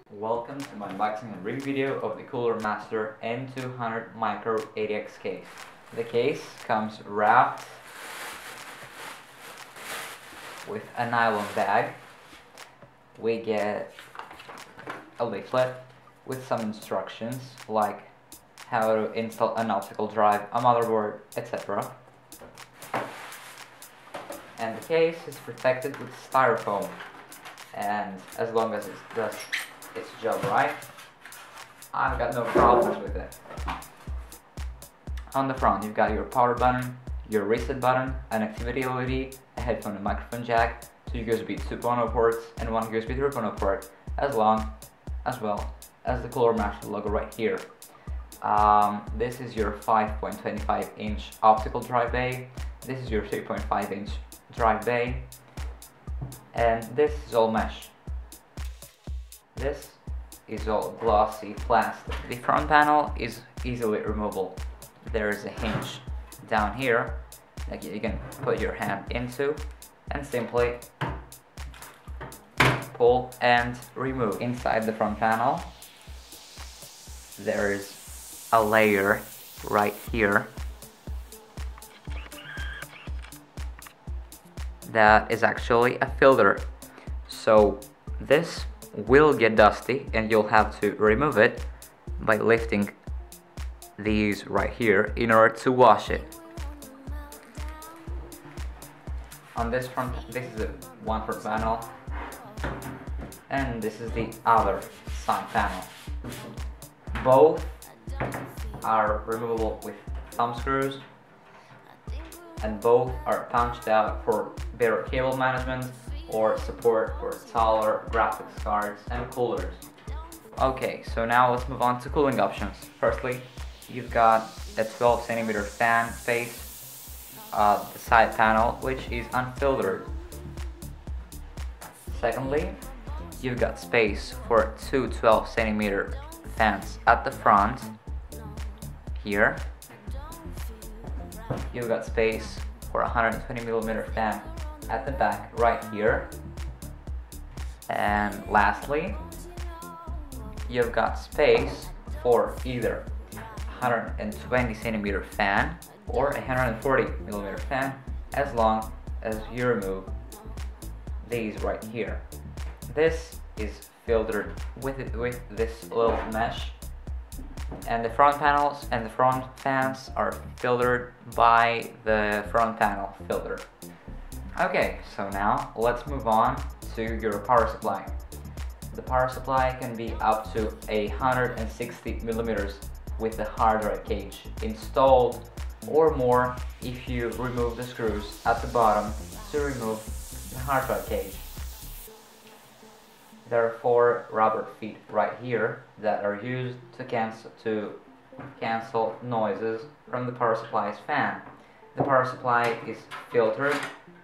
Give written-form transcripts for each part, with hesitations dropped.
Welcome to my unboxing and review video of the Cooler Master N200 Micro ADX case. The case comes wrapped with a nylon bag. We get a leaflet with some instructions like how to install an optical drive, a motherboard, etc. And the case is protected with styrofoam, and as long as it does its job right, I've got no problems with it. On the front you've got your power button, your reset button, an activity LED, a headphone and microphone jack, 2 USB 2.0 ports and 1 USB 3.0 port, as well as the Cooler Master logo right here. This is your 5.25 inch optical drive bay, this is your 3.5 inch drive bay, and this is all mesh. This is all glossy plastic. The front panel is easily removable. There is a hinge down here that you can put your hand into and simply pull and remove. Inside the front panel there is a layer right here that is actually a filter. So this will get dusty and you'll have to remove it by lifting these right here in order to wash it. On this front, this is the one front panel and this is the other side panel. Both are removable with thumb screws and both are punched out for better cable management or support for taller graphics cards and coolers. Okay, so now let's move on to cooling options. Firstly, you've got a 12 cm fan face, the side panel, which is unfiltered. Secondly, you've got space for 2 12 cm fans at the front here. You've got space for a 120mm fan at the back right here. And lastly, you've got space for either 120cm fan or a 140mm fan, as long as you remove these right here. This is filtered with this little mesh, and the front panels and the front fans are filtered by the front panel filter. Okay, so now let's move on to your power supply. The power supply can be up to 160mm with the hard drive cage installed, or more if you remove the screws at the bottom to remove the hard drive cage. There are 4 rubber feet right here that are used to cancel noises from the power supply's fan. The power supply is filtered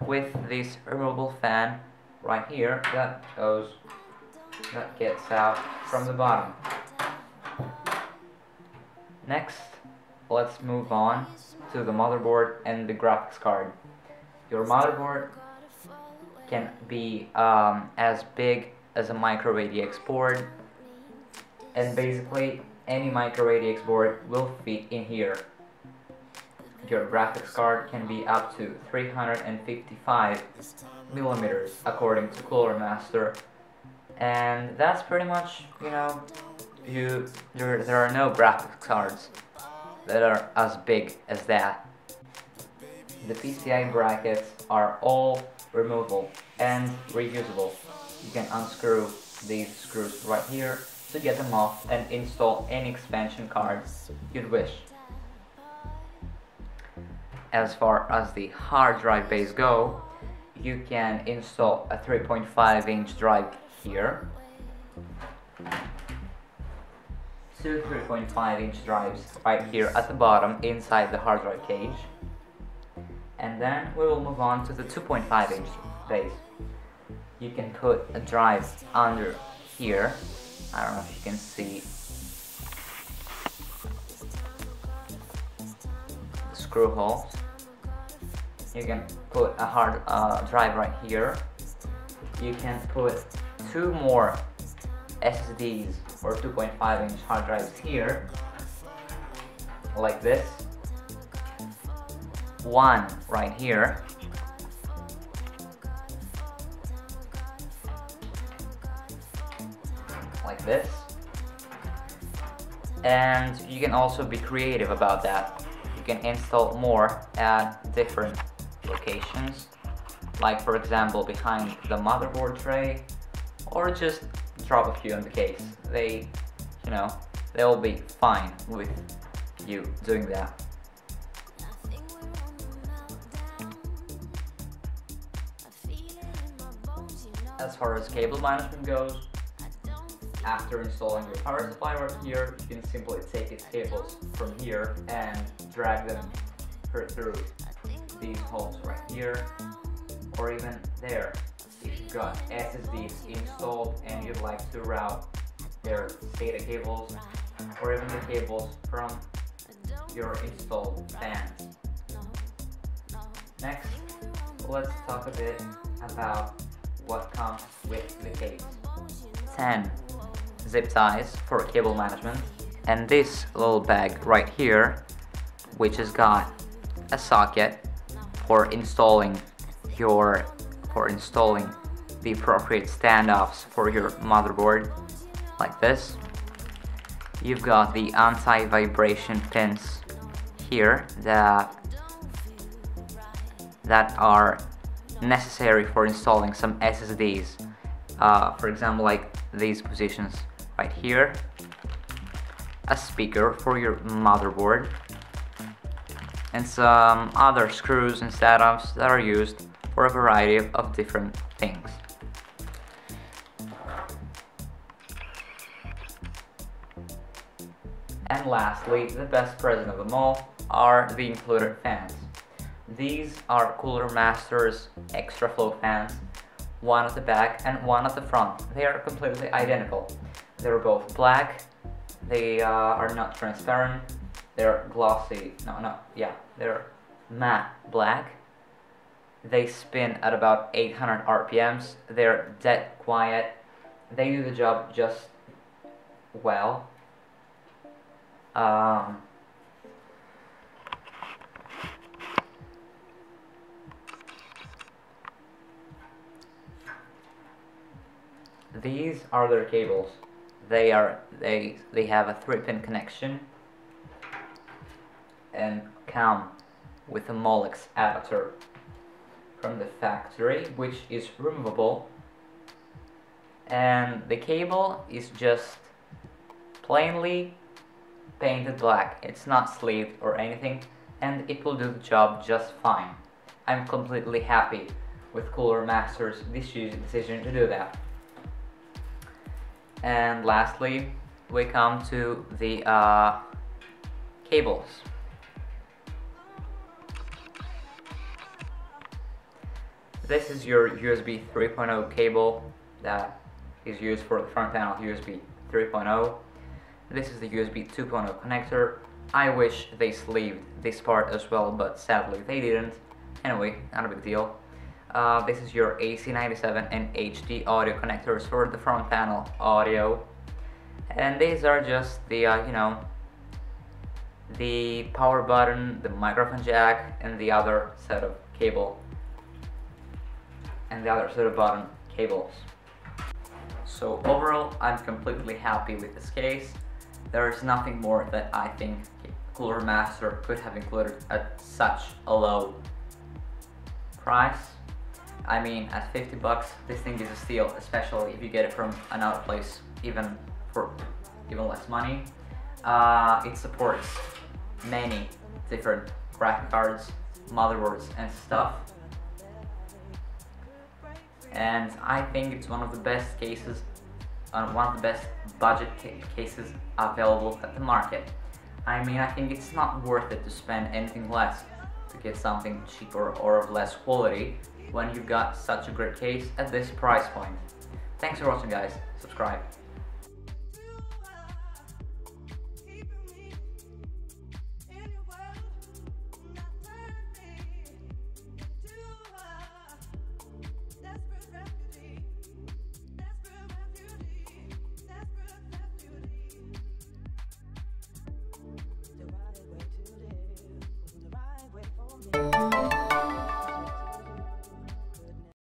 with this removable fan right here that gets out from the bottom. Next, let's move on to the motherboard and the graphics card. Your motherboard can be as big as a micro ADX board, and basically any micro ADX board will fit in here. Your graphics card can be up to 355mm according to Cooler Master, and that's pretty much, there are no graphics cards that are as big as that. The PCI brackets are all removable and reusable. You can unscrew these screws right here to get them off and install any expansion cards you'd wish. As far as the hard drive bays go, you can install a 3.5 inch drive here, 2 3.5 inch drives right here at the bottom inside the hard drive cage, and then we will move on to the 2.5 inch bays. You can put a drive under here. I don't know if you can see the screw holes. You can put a hard drive right here you can put 2 more SSDs or 2.5-inch hard drives here, like this, one right here, like this, and you can also be creative about that. You can install more at different locations, like for example behind the motherboard tray, or just drop a few in the case. They'll be fine with you doing that. As far as cable management goes, after installing your power supply right here, you can simply take its cables from here and drag them through these holes right here, or even there. If you've got SSDs installed and you'd like to route their SATA cables, or even the cables from your installed fans. Next, let's talk a bit about what comes with the case. 10 zip ties for cable management, and this little bag right here, which has got a socket for installing the appropriate standoffs for your motherboard, like this. You've got the anti-vibration pins here that are necessary for installing some SSDs, for example like these positions right here, a speaker for your motherboard, and some other screws and setups that are used for a variety of different things. And lastly, the best present of them all are the included fans. These are Cooler Master's extra flow fans, one at the back and one at the front. They are completely identical. They're both black, they are not transparent, they're glossy, they're matte black. They spin at about 800 RPMs, they're dead quiet, they do the job just well. These are their cables. They have a 3-pin connection and come with a Molex adapter from the factory, which is removable, and the cable is just plainly painted black. It's not sleeved or anything, and it will do the job just fine. I'm completely happy with Cooler Master's decision to do that. And lastly, we come to the cables. This is your USB 3.0 cable that is used for the front panel USB 3.0. This is the USB 2.0 connector. I wish they sleeved this part as well, but sadly they didn't. Anyway, not a big deal. This is your AC97 and HD audio connectors for the front panel audio, and these are just the the power button, the microphone jack, and the other set of button cables. So overall, I'm completely happy with this case. There is nothing more that I think Cooler Master could have included at such a low price. I mean, at 50 bucks, this thing is a steal, especially if you get it from another place, even for even less money. It supports many different graphic cards, motherboards, and stuff. And I think it's one of the best cases, one of the best budget cases available at the market. I mean, I think it's not worth it to spend anything less to get something cheaper or of less quality when you've got such a great case at this price point. Thanks for watching, guys. Subscribe.